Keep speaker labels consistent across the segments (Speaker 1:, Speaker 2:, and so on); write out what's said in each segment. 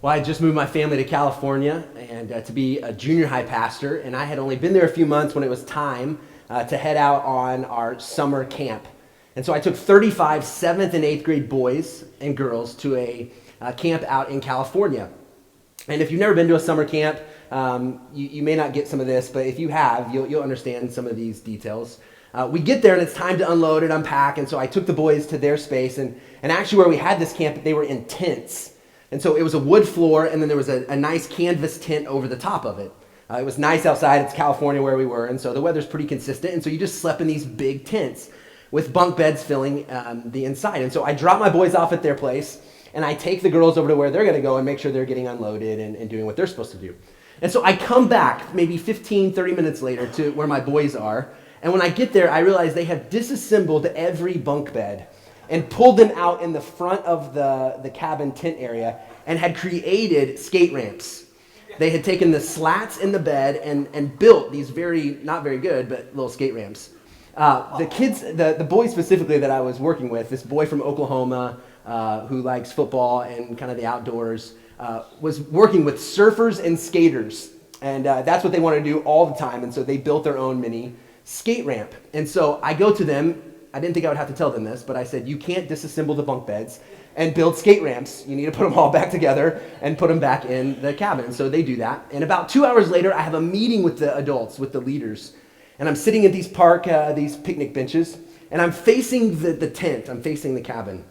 Speaker 1: Well, I just moved my family to California and to be a junior high pastor, and I had only been there a few months when it was time to head out on our summer camp. And so I took 35 7th and 8th grade boys and girls to a camp out in California. And if you've never been to a summer camp, you may not get some of this, but if you have, you'll understand some of these details. We get there and it's time to unload and unpack, and so I took the boys to their space, and actually where we had this camp, they were in tents. And so it was a wood floor, and then there was a nice canvas tent over the top of it. It was nice outside. It's California where we were, and so the weather's pretty consistent. And so you just slept in these big tents with bunk beds filling the inside. And so I drop my boys off at their place, and I take the girls over to where they're going to go and make sure they're getting unloaded and doing what they're supposed to do. And so I come back maybe 15, 30 minutes later to where my boys are. And when I get there, I realize they have disassembled every bunk bed and pulled them out in the front of the cabin tent area and had created skate ramps. They had taken the slats in the bed and built these not very good, but little skate ramps. The kids, the boy specifically that I was working with, this boy from Oklahoma who likes football and kind of the outdoors, was working with surfers and skaters. And that's what they want to do all the time. And so they built their own mini skate ramp. And so I go to them. I didn't think I would have to tell them this, but I said, you can't disassemble the bunk beds and build skate ramps. You need to put them all back together and put them back in the cabin. And so they do that. And about 2 hours later, I have a meeting with the adults, with the leaders. And I'm sitting at these these picnic benches, and I'm facing the tent. I'm facing the cabin.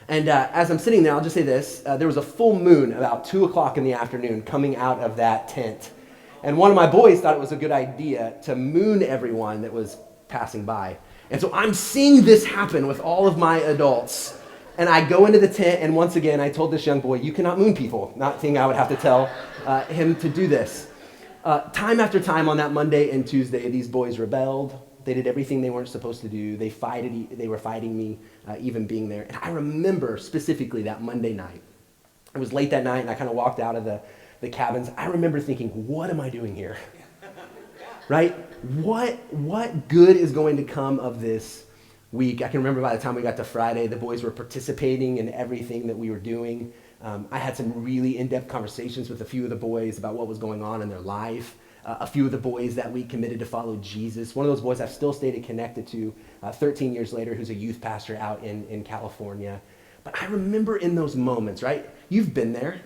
Speaker 1: And as I'm sitting there, I'll just say this. There was a full moon about 2 o'clock in the afternoon coming out of that tent. And one of my boys thought it was a good idea to moon everyone that was passing by. And so I'm seeing this happen with all of my adults. And I go into the tent, and once again, I told this young boy, you cannot moon people. Not thinking I would have to tell him to do this. Time after time on that Monday and Tuesday, these boys rebelled. They did everything they weren't supposed to do. They were fighting me, even being there. And I remember specifically that Monday night. It was late that night, and I kind of walked out of the cabins. I remember thinking, what am I doing here? Right? What good is going to come of this week? I can remember by the time we got to Friday, the boys were participating in everything that we were doing. I had some really in-depth conversations with a few of the boys about what was going on in their life. A few of the boys that week committed to follow Jesus. One of those boys I've still stayed connected to 13 years later, who's a youth pastor out in California. But I remember in those moments, right? You've been there.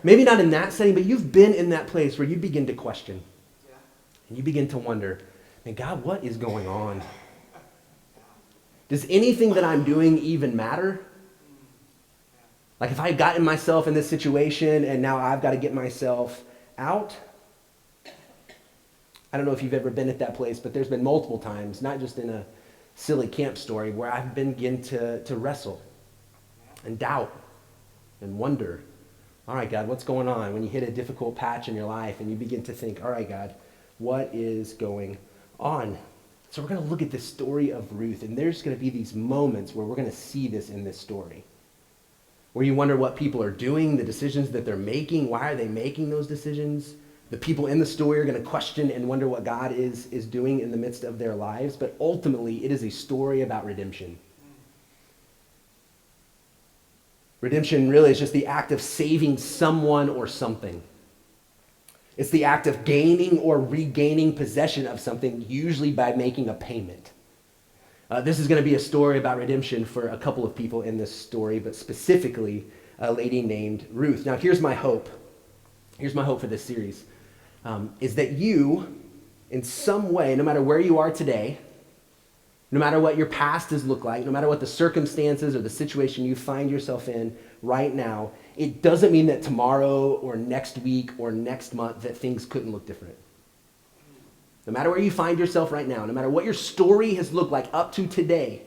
Speaker 1: Maybe not in that setting, but you've been in that place where you begin to question. And you begin to wonder, man, God, what is going on? Does anything that I'm doing even matter? Like if I've gotten myself in this situation and now I've got to get myself out? I don't know if you've ever been at that place, but there's been multiple times, not just in a silly camp story, where I've begin to wrestle and doubt and wonder, all right, God, what's going on? When you hit a difficult patch in your life and you begin to think, all right, God, what is going on? So we're going to look at this story of Ruth, and there's going to be these moments where we're going to see this in this story, where you wonder what people are doing, the decisions that they're making, why are they making those decisions? The people in the story are going to question and wonder what God is doing in the midst of their lives, but ultimately it is a story about redemption. Redemption really is just the act of saving someone or something. It's the act of gaining or regaining possession of something, usually by making a payment. This is going to be a story about redemption for a couple of people in this story, but specifically a lady named Ruth. Now, here's my hope. Here's my hope for this series, is that you, in some way, no matter where you are today, no matter what your past has looked like, no matter what the circumstances or the situation you find yourself in right now, it doesn't mean that tomorrow or next week or next month that things couldn't look different. No matter where you find yourself right now, no matter what your story has looked like up to today,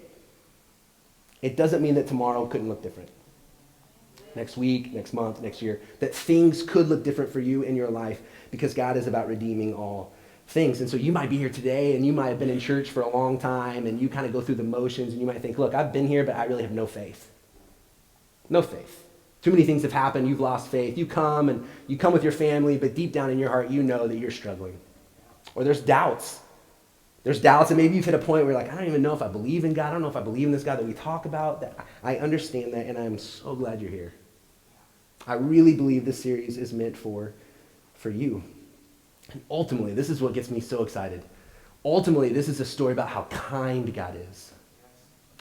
Speaker 1: it doesn't mean that tomorrow couldn't look different. Next week, next month, next year, that things could look different for you in your life because God is about redeeming all things. And so you might be here today and you might have been in church for a long time and you kind of go through the motions and you might think, look, I've been here, but I really have no faith. No faith. Too many things have happened. You've lost faith. You come with your family, but deep down in your heart, you know that you're struggling. Or there's doubts. There's doubts, and maybe you've hit a point where you're like, I don't even know if I believe in God. I don't know if I believe in this God that we talk about. That I understand that, and I'm so glad you're here. I really believe this series is meant for you. And ultimately, this is what gets me so excited. Ultimately, this is a story about how kind God is,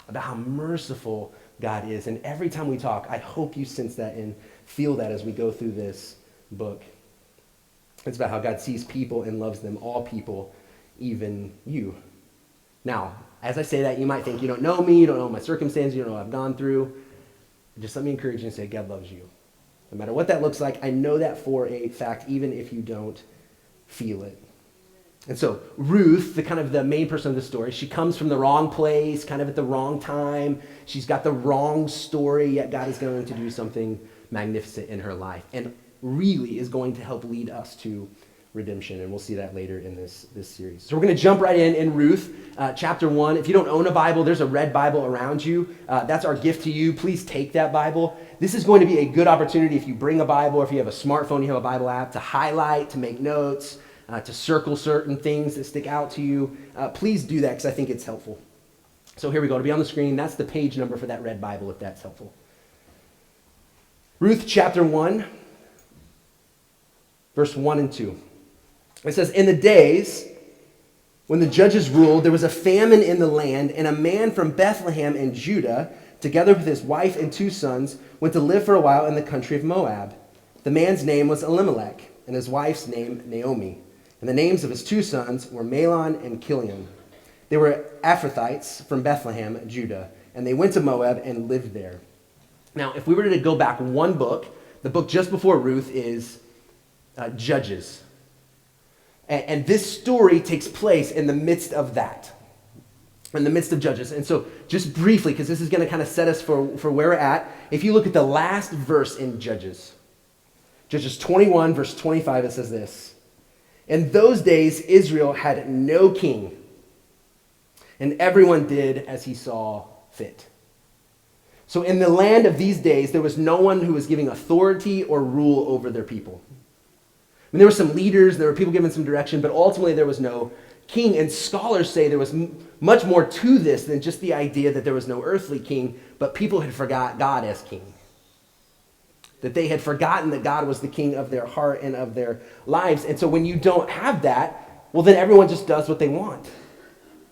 Speaker 1: about how merciful God is. And every time we talk, I hope you sense that and feel that as we go through this book. It's about how God sees people and loves them, all people, even you. Now, as I say that, you might think, you don't know me, you don't know my circumstances, you don't know what I've gone through. Just let me encourage you and say, God loves you. No matter what that looks like, I know that for a fact, even if you don't feel it. And so Ruth, the main person of the story, she comes from the wrong place, kind of at the wrong time. She's got the wrong story, yet God is going to do something magnificent in her life and really is going to help lead us to redemption. And we'll see that later in this series. So we're going to jump right in Ruth chapter 1. If you don't own a Bible, there's a red Bible around you. That's our gift to you. Please take that Bible. This is going to be a good opportunity if you bring a Bible, or if you have a smartphone, you have a Bible app, to highlight, to make notes, to circle certain things that stick out to you. Please do that because I think it's helpful. So here we go. To be on the screen, that's the page number for that red Bible if that's helpful. Ruth chapter 1, verse 1 and 2. It says, in the days when the judges ruled, there was a famine in the land, and a man from Bethlehem in Judah, together with his wife and 2 sons, went to live for a while in the country of Moab. The man's name was Elimelech, and his wife's name Naomi. And the names of his 2 sons were Mahlon and Chilion. They were Ephrathites from Bethlehem, Judah, and they went to Moab and lived there. Now, if we were to go back one book, the book just before Ruth is Judges. And this story takes place in the midst of that, in the midst of Judges. And so just briefly, because this is going to kind of set us for where we're at, if you look at the last verse in Judges 21, verse 25, it says this, in those days Israel had no king, and everyone did as he saw fit. So in the land of these days, there was no one who was giving authority or rule over their people. I mean, there were some leaders, there were people giving some direction, but ultimately there was no king. And scholars say there was much more to this than just the idea that there was no earthly king, but people had forgot God as king. That they had forgotten that God was the king of their heart and of their lives. And so when you don't have that, well, then everyone just does what they want.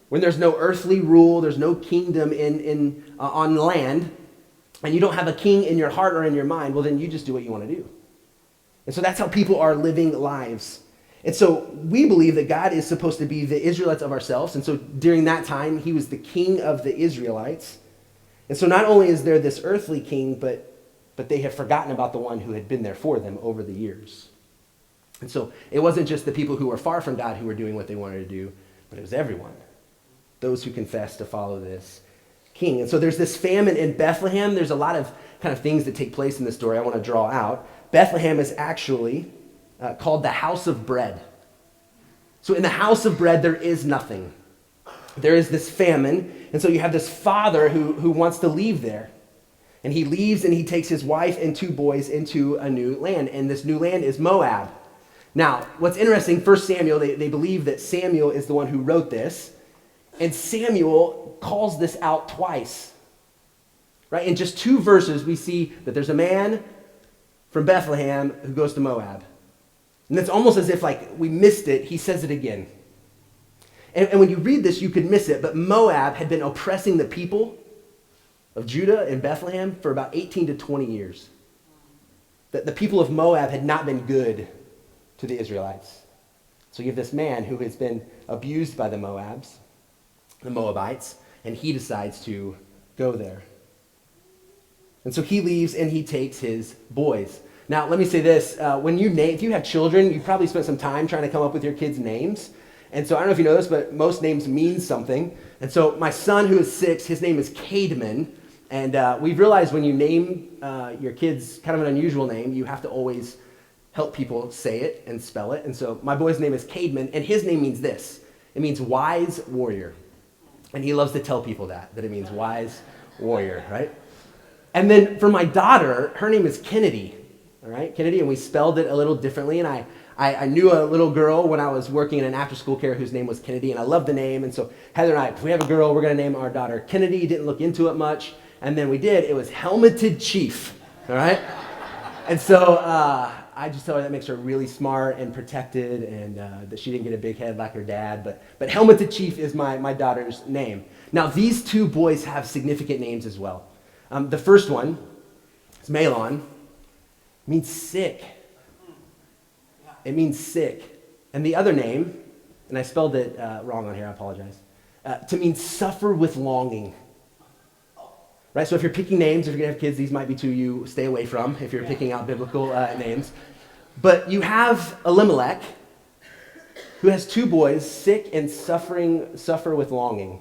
Speaker 1: When there's no earthly rule, there's no kingdom on land, and you don't have a king in your heart or in your mind, well, then you just do what you want to do. And so that's how people are living lives. And so we believe that God is supposed to be the Israelites of ourselves. And so during that time, he was the king of the Israelites. And so not only is there this earthly king, but they have forgotten about the one who had been there for them over the years. And so it wasn't just the people who were far from God who were doing what they wanted to do, but it was everyone. Those who confess to follow this king. And so there's this famine in Bethlehem. There's a lot of kind of things that take place in this story I want to draw out. Bethlehem is actually called the house of bread. So in the house of bread, there is nothing. There is this famine. And so you have this father who wants to leave there. And he leaves and he takes his wife and 2 boys into a new land. And this new land is Moab. Now, what's interesting, 1 Samuel, they believe that Samuel is the one who wrote this. And Samuel calls this out twice. Right? In just 2 verses, we see that there's a man from Bethlehem who goes to Moab. And it's almost as if we missed it. He says it again. And when you read this, you could miss it. But Moab had been oppressing the people of Judah and Bethlehem for about 18 to 20 years. That the people of Moab had not been good to the Israelites. So you have this man who has been abused by the Moabites, and he decides to go there. And so he leaves and he takes his boys. Now, let me say this. If you have children, you probably spent some time trying to come up with your kids' names. And so I don't know if you know this, but most names mean something. And so my son, who is 6, his name is Cademan. And we've realized when you name your kids kind of an unusual name, you have to always help people say it and spell it. And so my boy's name is Cademan, and his name means this. It means wise warrior. And he loves to tell people that it means wise warrior, right? And then for my daughter, her name is Kennedy, all right? Kennedy, and we spelled it a little differently. And I knew a little girl when I was working in an after-school care whose name was Kennedy, and I loved the name. And so Heather and I, if we have a girl, we're going to name our daughter Kennedy. Didn't look into it much. And then we did. It was Helmeted Chief, all right? And so I just tell her that makes her really smart and protected, and that she didn't get a big head like her dad. But Helmet the Chief is my daughter's name. Now, these two boys have significant names as well. The first one is Malon. It means sick. It means sick. And the other name, and I spelled it wrong on here, I apologize, to mean suffer with longing. Right, so if you're picking names, if you're going to have kids, these might be two you stay away from if you're picking out biblical names. But you have Elimelech, who has two boys, sick and suffer with longing.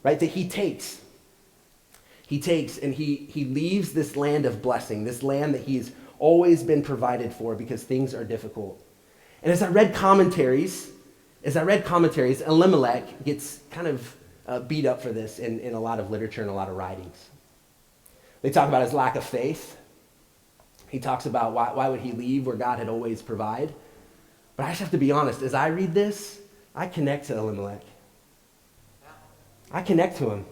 Speaker 1: Right, that he takes and he leaves this land of blessing, this land that he's always been provided for because things are difficult. And as I read commentaries, Elimelech gets kind of beat up for this in a lot of literature and a lot of writings. They talk about his lack of faith. He talks about why would he leave where God had always provided. But I just have to be honest, as I read this, I connect to Elimelech. I connect to him.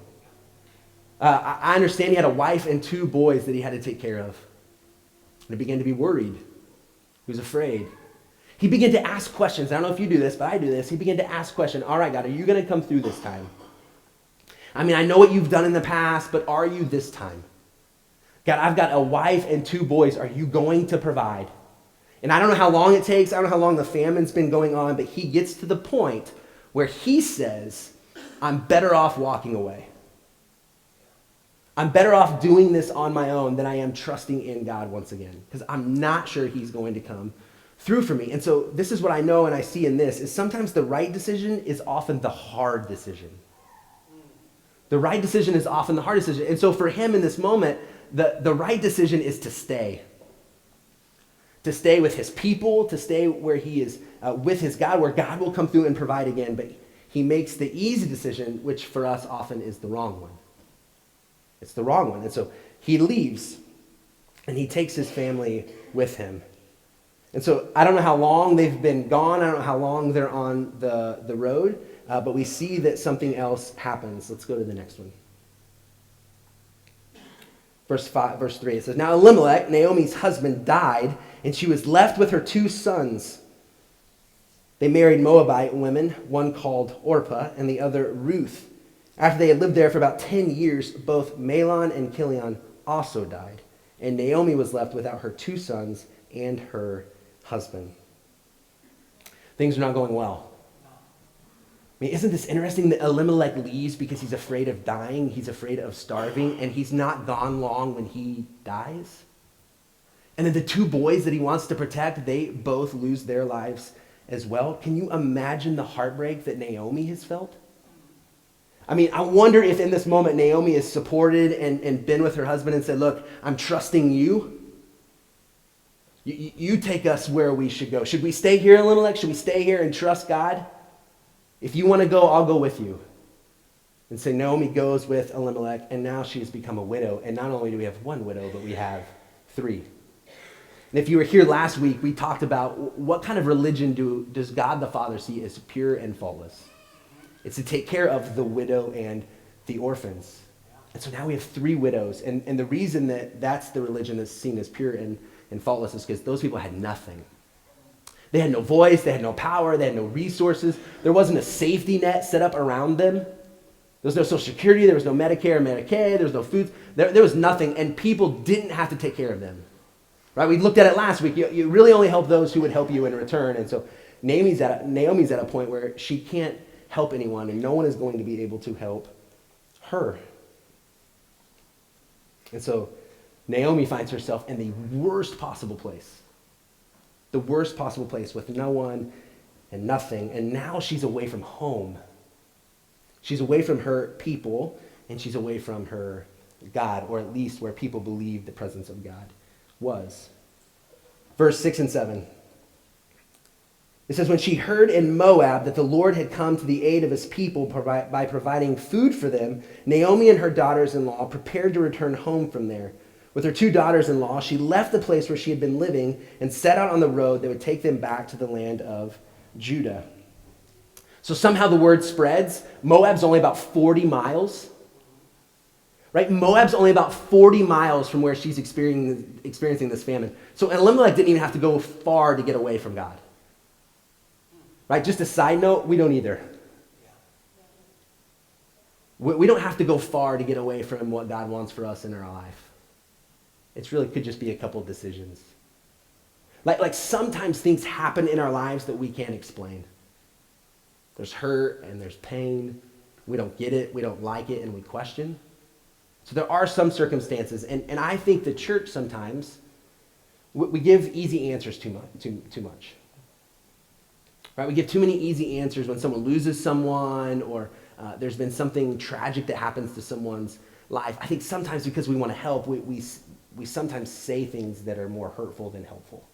Speaker 1: I understand he had a wife and two boys that he had to take care of. And he began to be worried. He was afraid. He began to ask questions. I don't know if you do this, but I do this. He began to ask questions. All right, God, are you going to come through this time? I mean, I know what you've done in the past, but are you this time? God, I've got a wife and two boys. Are you going to provide? And I don't know how long it takes. I don't know how long the famine's been going on, but he gets to the point where he says, I'm better off walking away. I'm better off doing this on my own than I am trusting in God once again, because I'm not sure he's going to come through for me. And so this is what I know and I see in this, is sometimes the right decision is often the hard decision. The right decision is often the hard decision. And so for him in this moment, the right decision is to stay. To stay with his people, to stay where he is with his God, where God will come through and provide again. But he makes the easy decision, which for us often is the wrong one. It's the wrong one. And so he leaves, and he takes his family with him. And so I don't know how long they've been gone. I don't know how long they're on the road. But we see that something else happens. Let's go to the next one. Verse 3, it says, Now Elimelech, Naomi's husband, died, and she was left with her two sons. They married Moabite women, one called Orpah and the other Ruth. After they had lived there for about 10 years, both Mahlon and Chilion also died, and Naomi was left without her two sons and her husband. Things are not going well. I mean, isn't this interesting that Elimelech leaves because he's afraid of dying, he's afraid of starving, and he's not gone long when he dies? And then the two boys that he wants to protect, they both lose their lives as well. Can you imagine the heartbreak that Naomi has felt? I mean, I wonder if in this moment Naomi has supported and been with her husband and said, look, I'm trusting you. You take us where we should go. Should we stay here, Elimelech? Should we stay here and trust God? If you want to go, I'll go with you. And so Naomi goes with Elimelech, and now she has become a widow. And not only do we have one widow, but we have three. And if you were here last week, we talked about what kind of religion does God the Father see as pure and faultless. It's to take care of the widow and the orphans. And so now we have three widows. And the reason that that's the religion that's seen as pure and faultless is because those people had nothing. They had no voice, they had no power, they had no resources. There wasn't a safety net set up around them. There was no Social Security, there was no Medicare, Medicaid, there was no food. There was nothing, and people didn't have to take care of them. Right? We looked at it last week. You really only help those who would help you in return. And so Naomi's at a point where she can't help anyone, and no one is going to be able to help her. And so Naomi finds herself in the worst possible place. The worst possible place with no one and nothing. And now she's away from home. She's away from her people, and she's away from her God, or at least where people believe the presence of God was. Verse 6 and 7. It says, When she heard in Moab that the Lord had come to the aid of his people by providing food for them, Naomi and her daughters-in-law prepared to return home from there. With her two daughters-in-law, she left the place where she had been living and set out on the road that would take them back to the land of Judah. So somehow the word spreads. Moab's only about 40 miles. right? Moab's only about 40 miles from where she's experiencing this famine. So Elimelech didn't even have to go far to get away from God. Right? Just a side note, we don't either. We don't have to go far to get away from what God wants for us in our life. It really could just be a couple decisions. Like sometimes things happen in our lives that we can't explain. There's hurt and there's pain. We don't get it, we don't like it, and we question. So there are some circumstances, and I think the church sometimes, we give easy answers too much. Right? We give too many easy answers when someone loses someone or there's been something tragic that happens to someone's life. I think sometimes because we want to help, we sometimes say things that are more hurtful than helpful.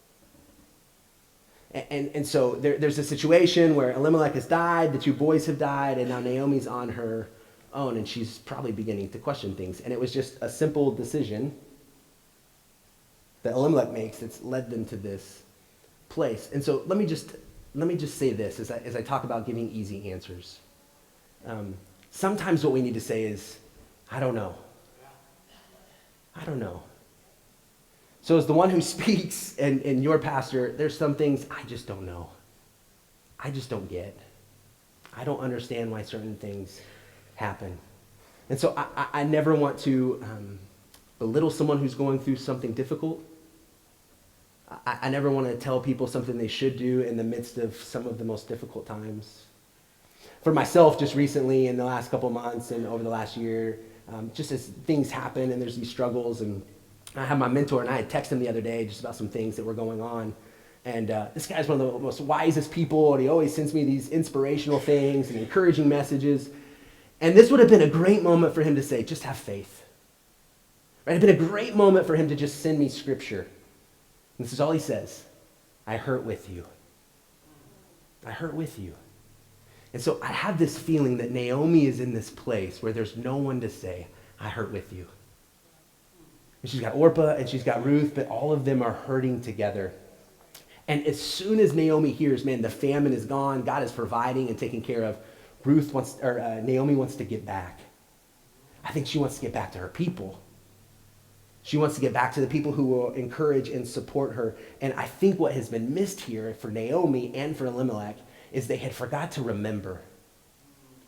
Speaker 1: And so there's a situation where Elimelech has died, the two boys have died, and now Naomi's on her own, and she's probably beginning to question things. And it was just a simple decision that Elimelech makes that's led them to this place. And so let me just say this as I talk about giving easy answers. Sometimes what we need to say is, I don't know. I don't know. So as the one who speaks and your pastor, there's some things I just don't know. I just don't get. I don't understand why certain things happen. And so I never want to belittle someone who's going through something difficult. I never want to tell people something they should do in the midst of some of the most difficult times. For myself, just recently in the last couple months and over the last year, just as things happen and there's these struggles, and I have my mentor, and I had texted him the other day just about some things that were going on. And this guy's one of the most wisest people, and he always sends me these inspirational things and encouraging messages. And this would have been a great moment for him to say, just have faith. Right? It would have been a great moment for him to just send me scripture. And this is all he says. I hurt with you. I hurt with you. And so I have this feeling that Naomi is in this place where there's no one to say, I hurt with you. And she's got Orpah and she's got Ruth, but all of them are hurting together. And as soon as Naomi hears, man, the famine is gone, God is providing and taking care of, Naomi wants to get back. I think she wants to get back to her people. She wants to get back to the people who will encourage and support her. And I think what has been missed here for Naomi and for Elimelech is they had forgot to remember.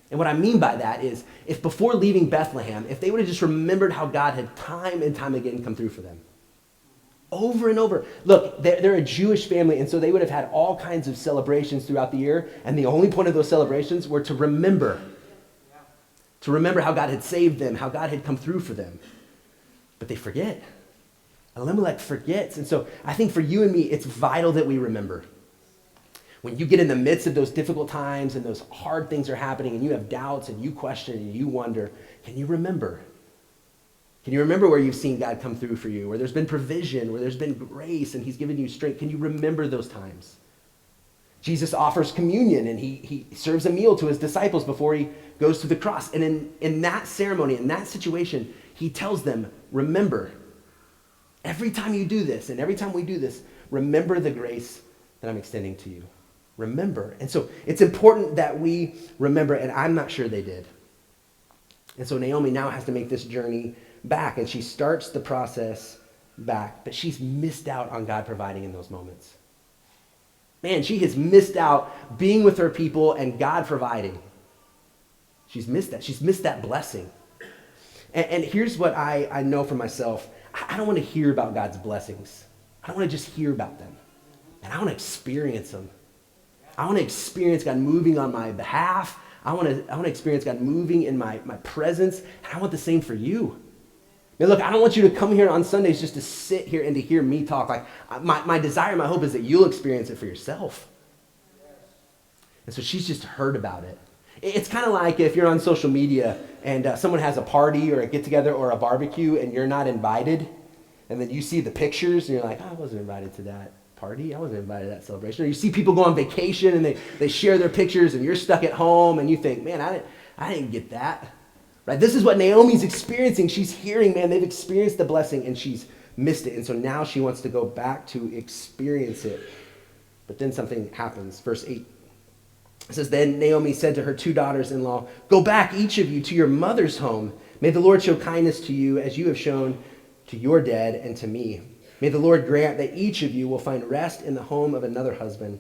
Speaker 1: And what I mean by that is, if before leaving Bethlehem, if they would have just remembered how God had time and time again come through for them. Over and over. Look, they're a Jewish family, and so they would have had all kinds of celebrations throughout the year, and the only point of those celebrations were to remember. To remember how God had saved them, how God had come through for them. But they forget. Elimelech forgets. And so I think for you and me, it's vital that we remember. When you get in the midst of those difficult times and those hard things are happening and you have doubts and you question and you wonder, can you remember? Can you remember where you've seen God come through for you, where there's been provision, where there's been grace and he's given you strength? Can you remember those times? Jesus offers communion and he serves a meal to his disciples before he goes to the cross. And in that ceremony, in that situation, he tells them, remember, every time you do this and every time we do this, remember the grace that I'm extending to you. Remember. And so it's important that we remember, and I'm not sure they did. And so Naomi now has to make this journey back, and she starts the process back, but she's missed out on God providing in those moments. Man, she has missed out being with her people and God providing. She's missed that. She's missed that blessing. And here's what I know for myself. I don't want to hear about God's blessings. I don't want to just hear about them. And I want to experience them. I want to experience God moving on my behalf. I want to experience God moving in my presence. And I want the same for you. Now, look, I don't want you to come here on Sundays just to sit here and to hear me talk. Like my desire, my hope is that you'll experience it for yourself. And so she's just heard about it. It's kind of like if you're on social media and someone has a party or a get-together or a barbecue and you're not invited, and then you see the pictures and you're like, I wasn't invited to that party. I wasn't invited to that celebration. Or you see people go on vacation and they share their pictures and you're stuck at home and you think, man, I didn't get that. Right? This is what Naomi's experiencing. She's hearing, man, they've experienced the blessing and she's missed it. And so now she wants to go back to experience it. But then something happens. Verse 8. It says, then Naomi said to her two daughters-in-law, go back, each of you, to your mother's home, May the Lord show kindness to you as you have shown to your dead and to me. May the Lord grant that each of you will find rest in the home of another husband."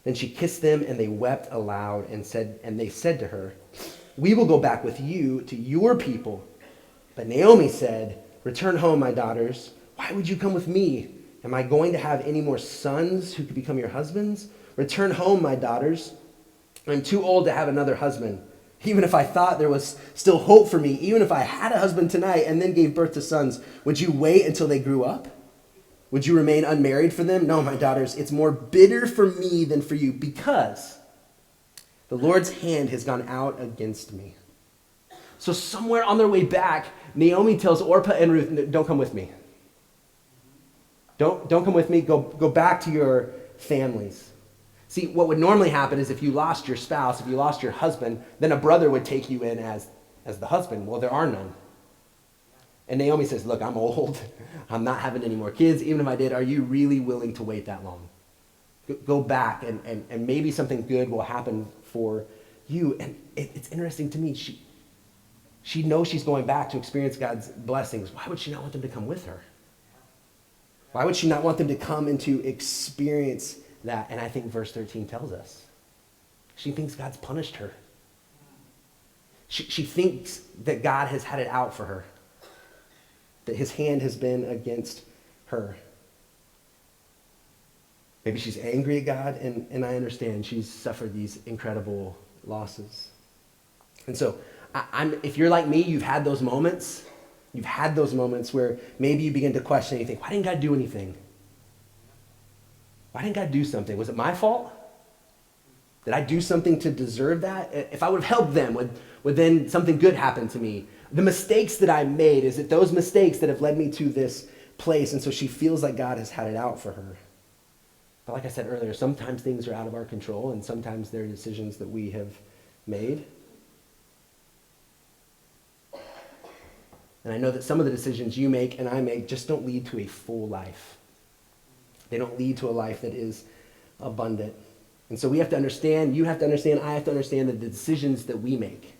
Speaker 1: Then she kissed them, and they wept aloud, and they said to her, "We will go back with you to your people." But Naomi said, "Return home, my daughters. Why would you come with me? Am I going to have any more sons who could become your husbands? Return home, my daughters. I'm too old to have another husband. Even if I thought there was still hope for me, even if I had a husband tonight and then gave birth to sons, would you wait until they grew up? Would you remain unmarried for them? No, my daughters, it's more bitter for me than for you, because the Lord's hand has gone out against me." So somewhere on their way back, Naomi tells Orpah and Ruth, "Don't come with me. Don't come with me. Go back to your families." See, what would normally happen is if you lost your spouse, if you lost your husband, then a brother would take you in as the husband. Well, there are none. And Naomi says, "Look, I'm old. I'm not having any more kids. Even if I did, are you really willing to wait that long? Go back, and maybe something good will happen for you." And it's interesting to me. She knows she's going back to experience God's blessings. Why would she not want them to come with her? Why would she not want them to come and to experience that? And I think verse 13 tells us. She thinks God's punished her. She thinks that God has had it out for her, that his hand has been against her. Maybe she's angry at God, and I understand she's suffered these incredible losses. And so, if you're like me, you've had those moments. You've had those moments where maybe you begin to question and you think, why didn't God do anything? Why didn't God do something? Was it my fault? Did I do something to deserve that? If I would have helped them, would then something good happen to me? The mistakes that I made, is it those mistakes that have led me to this place? And so she feels like God has had it out for her. But like I said earlier, sometimes things are out of our control, and sometimes they're decisions that we have made. And I know that some of the decisions you make and I make just don't lead to a full life. They don't lead to a life that is abundant. And so we have to understand, you have to understand, I have to understand that the decisions that we make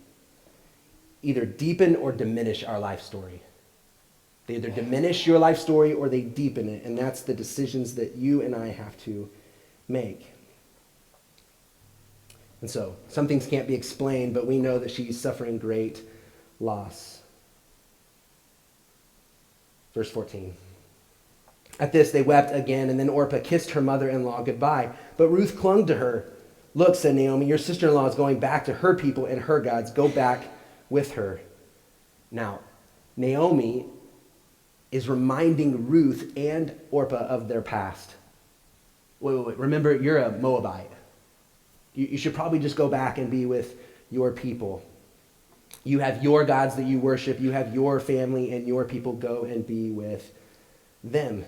Speaker 1: either deepen or diminish our life story. They either diminish your life story or they deepen it. And that's the decisions that you and I have to make. And so some things can't be explained, but we know that she's suffering great loss. Verse 14. At this, they wept again, and then Orpah kissed her mother-in-law goodbye. But Ruth clung to her. "Look," said Naomi, "your sister-in-law is going back to her people and her gods. Go back with her." Now, Naomi is reminding Ruth and Orpah of their past. Wait. Remember, you're a Moabite. You should probably just go back and be with your people. You have your gods that you worship. You have your family and your people. Go and be with them.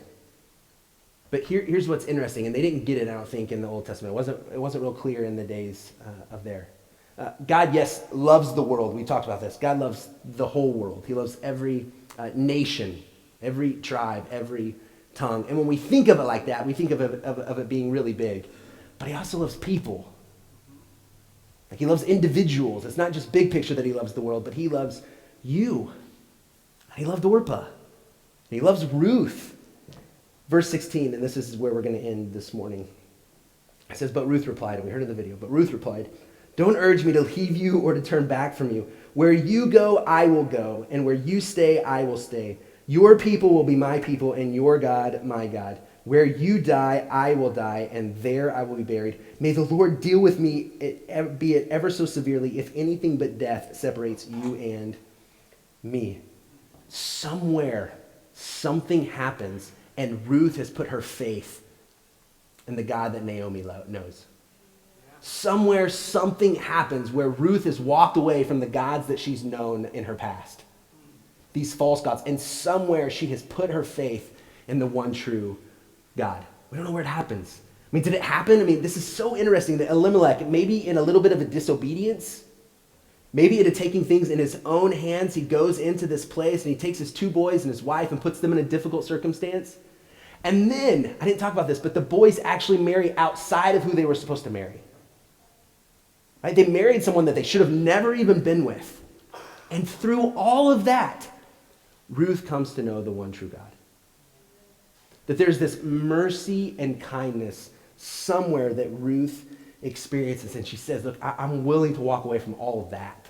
Speaker 1: But here's what's interesting, and they didn't get it, I don't think, in the Old Testament. It wasn't real clear in the days of there. God, yes, loves the world. We talked about this. God loves the whole world. He loves every nation, every tribe, every tongue. And when we think of it like that, we think of it being really big. But he also loves people. Like, he loves individuals. It's not just big picture that he loves the world, but he loves you. He loved Orpah. He loves Ruth. Verse 16, and this is where we're going to end this morning. It says, "But Ruth replied," and we heard in the video, "But Ruth replied, 'Don't urge me to leave you or to turn back from you. Where you go, I will go, and where you stay, I will stay. Your people will be my people, and your God, my God. Where you die, I will die, and there I will be buried. May the Lord deal with me, be it ever so severely, if anything but death separates you and me.'" Somewhere, something happens, and Ruth has put her faith in the God that Naomi knows. Somewhere, something happens where Ruth has walked away from the gods that she's known in her past. These false gods. And somewhere she has put her faith in the one true God. We don't know where it happens. I mean, did it happen? I mean, this is so interesting that Elimelech, maybe in a little bit of a disobedience, maybe into taking things in his own hands, he goes into this place and he takes his two boys and his wife and puts them in a difficult circumstance. And then, I didn't talk about this, but the boys actually marry outside of who they were supposed to marry. Right? They married someone that they should have never even been with. And through all of that, Ruth comes to know the one true God. That there's this mercy and kindness somewhere that Ruth experiences. And she says, look, I'm willing to walk away from all of that.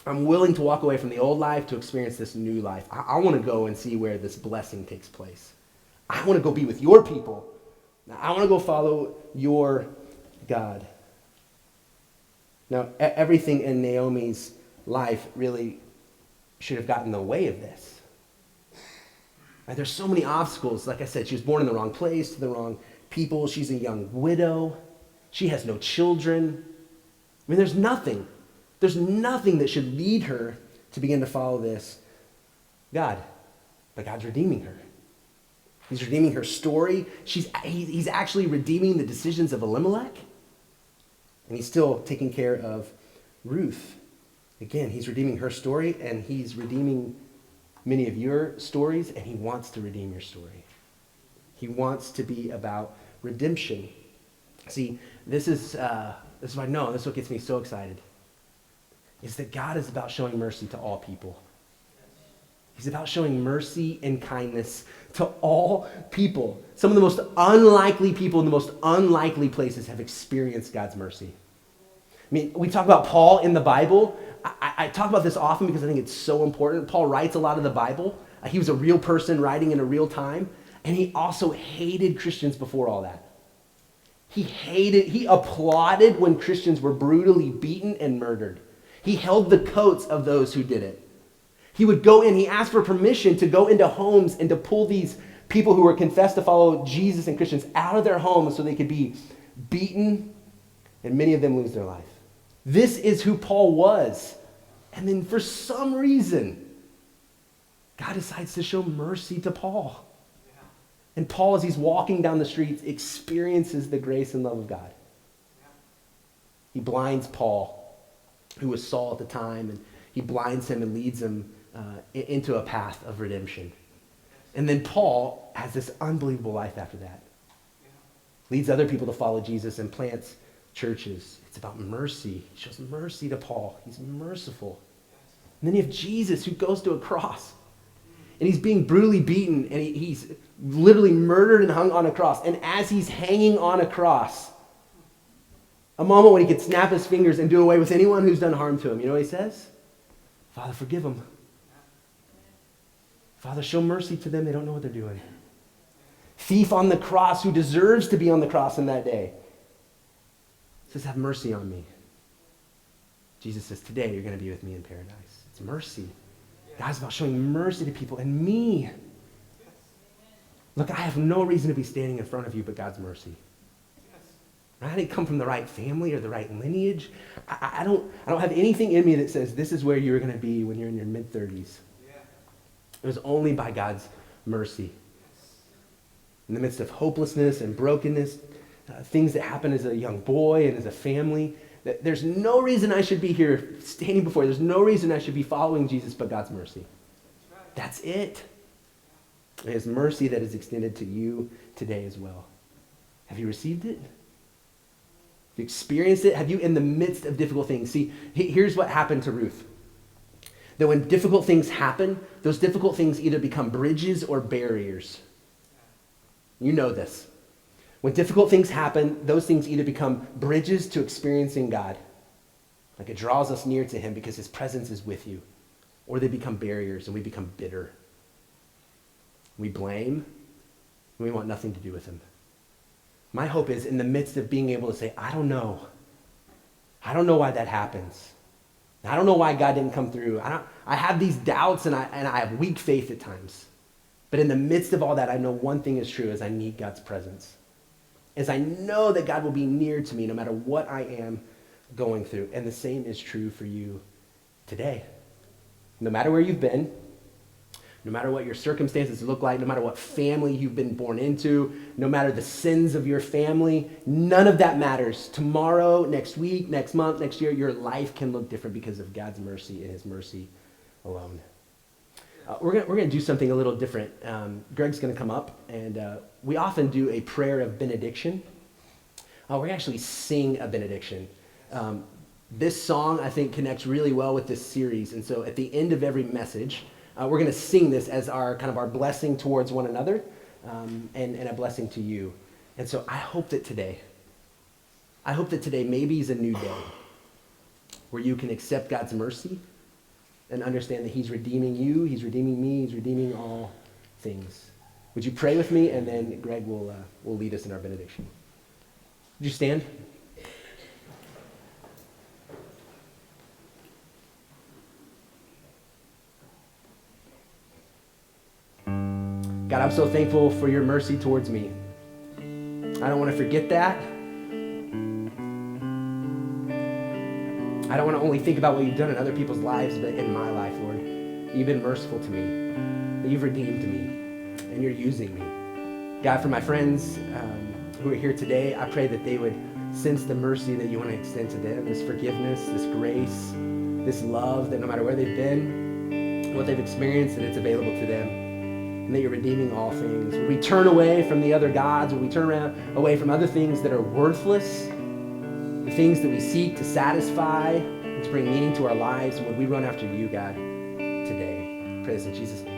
Speaker 1: I'm willing to walk away from the old life to experience this new life. I want to go and see where this blessing takes place. I want to go be with your people. I want to go follow your God. Now, everything in Naomi's life really should have gotten in the way of this. Right? There's so many obstacles. Like I said, she was born in the wrong place to the wrong people. She's a young widow. She has no children. I mean, there's nothing that should lead her to begin to follow this God. But God's redeeming her. He's redeeming her story. He's actually redeeming the decisions of Elimelech. And he's still taking care of Ruth. Again, he's redeeming her story, and he's redeeming many of your stories, and he wants to redeem your story. He wants to be about redemption. See, this is what I know. This is what gets me so excited. Is that God is about showing mercy to all people. He's about showing mercy and kindness to all people. Some of the most unlikely people in the most unlikely places have experienced God's mercy. I mean, we talk about Paul in the Bible. I talk about this often because I think it's so important. Paul writes a lot of the Bible. He was a real person writing in a real time. And he also hated Christians before all that. He applauded when Christians were brutally beaten and murdered. He held the coats of those who did it. He would go in, he asked for permission to go into homes and to pull these people who were confessed to follow Jesus and Christians out of their homes so they could be beaten, and many of them lose their life. This is who Paul was. And then for some reason, God decides to show mercy to Paul. And Paul, as he's walking down the streets, experiences the grace and love of God. He blinds Paul, who was Saul at the time, and he blinds him and leads him into a path of redemption. And then Paul has this unbelievable life after that. Leads other people to follow Jesus and plants churches. It's about mercy. He shows mercy to Paul. He's merciful. And then you have Jesus, who goes to a cross. And he's being brutally beaten, and he's literally murdered and hung on a cross. And as he's hanging on a cross, a moment when he could snap his fingers and do away with anyone who's done harm to him. You know what he says? Father, forgive them. Father, show mercy to them. They don't know what they're doing. Thief on the cross who deserves to be on the cross in that day says, have mercy on me. Jesus says, today you're going to be with me in paradise. It's mercy. God's about showing mercy to people and me. Look, I have no reason to be standing in front of you but God's mercy. I didn't come from the right family or the right lineage. I don't have anything in me that says this is where you're going to be when you're in your mid-30s. It was only by God's mercy. In the midst of hopelessness and brokenness, things that happen as a young boy and as a family, that there's no reason I should be here standing before you. There's no reason I should be following Jesus but God's mercy. That's it. And his mercy that is extended to you today as well. Have you received it? Have you experienced it? Have you, in the midst of difficult things? See, here's what happened to Ruth. That when difficult things happen, those difficult things either become bridges or barriers. You know this. When difficult things happen, those things either become bridges to experiencing God. Like it draws us near to him because his presence is with you. Or they become barriers and we become bitter. We blame and we want nothing to do with him. My hope is in the midst of being able to say, I don't know. I don't know why that happens. I don't know why God didn't come through. I have these doubts and I have weak faith at times. But in the midst of all that, I know one thing is true, is I need God's presence. As I know that God will be near to me no matter what I am going through. And the same is true for you today. No matter where you've been, no matter what your circumstances look like, no matter what family you've been born into, no matter the sins of your family, none of that matters. Tomorrow, next week, next month, next year, your life can look different because of God's mercy and his mercy alone. We're gonna do something a little different. Greg's going to come up, and we often do a prayer of benediction. We're going to actually sing a benediction. This song, I think, connects really well with this series. And so at the end of every message, we're going to sing this as our kind of our blessing towards one another and a blessing to you. And so I hope that today maybe is a new day where you can accept God's mercy and understand that he's redeeming you, he's redeeming me, he's redeeming all things. Would you pray with me? And then Greg will lead us in our benediction. Would you stand? God, I'm so thankful for your mercy towards me. I don't want to forget that. I don't want to only think about what you've done in other people's lives, but in my life, Lord. You've been merciful to me, that you've redeemed me, and you're using me. God, for my friends who are here today, I pray that they would sense the mercy that you want to extend to them, this forgiveness, this grace, this love, that no matter where they've been, what they've experienced, that it's available to them, and that you're redeeming all things. Would we turn away from the other gods? Would we turn away from other things that are worthless, the things that we seek to satisfy and to bring meaning to our lives? And would we run after you, God, today? I pray this in Jesus' name.